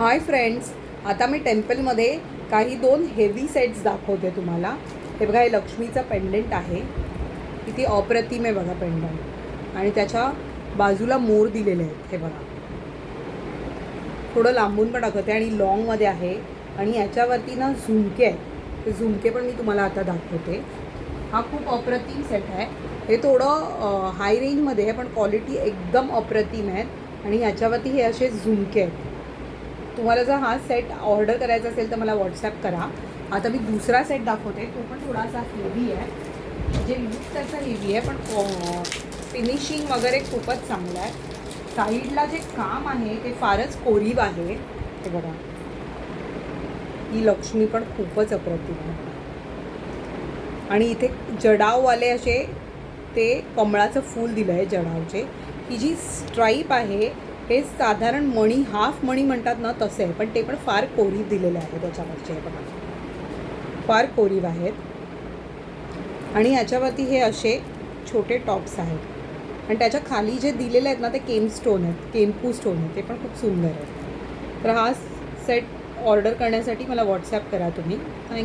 Hi friends, आता मी टेम्पलमध्ये काही दोन हेवी सेट्स दाखवते तुम्हाला. हे बघा, हे लक्ष्मीचं पेंडंट आहे. किती अप्रतिम आहे बघा पेंडंट. आणि त्याच्या बाजूला मोर दिलेले आहेत. हे बघा, थोडं लांबून पण दाखवते आणि लॉंगमध्ये आहे. आणि याच्यावरती ना झुमके आहेत. ते झुमके पण मी तुम्हाला आता दाखवते. हा खूप अप्रतिम सेट आहे. हे थोडं हाय रेंजमध्ये आहे, पण क्वालिटी एकदम अप्रतिम आहे. आणि ह्याच्यावरती हे असे झुमके आहेत. तुम्हाला जर हा सेट ऑर्डर करायचा असेल तर मला व्हॉट्सॲप करा. आता मी दुसरा सेट दाखवते. तो पण थोडासा हेवी आहे. म्हणजे लुक त्याचा हेवी आहे, पण फिनिशिंग वगैरे खूपच चांगलं आहे. साईडला जे काम आहे ते फारच कोरीव आहे. हे बघा, ही लक्ष्मी पण खूपच अप्रतिम आहे. आणि इथे जडाववाले असे ते कमळाचं फूल दिलं आहे जडावचे. ही जी स्ट्राईप आहे हे साधारण मणी, हाफ मणी म्हणतात ना, तसे आहे. पण ते पण फार कोरीव दिलेले आहे त्याच्यावरचे. बघा, फार कोरीव आहेत. आणि ह्याच्यावरती हे असे छोटे टॉप्स आहेत. आणि त्याच्या खाली जे दिलेले आहेत ना ते स्टोन आहेत, केम्पू स्टोन आहेत. ते पण खूप सुंदर आहेत. तर हा सेट ऑर्डर करण्यासाठी मला व्हॉट्सॲप करा तुम्ही. थँक्यू.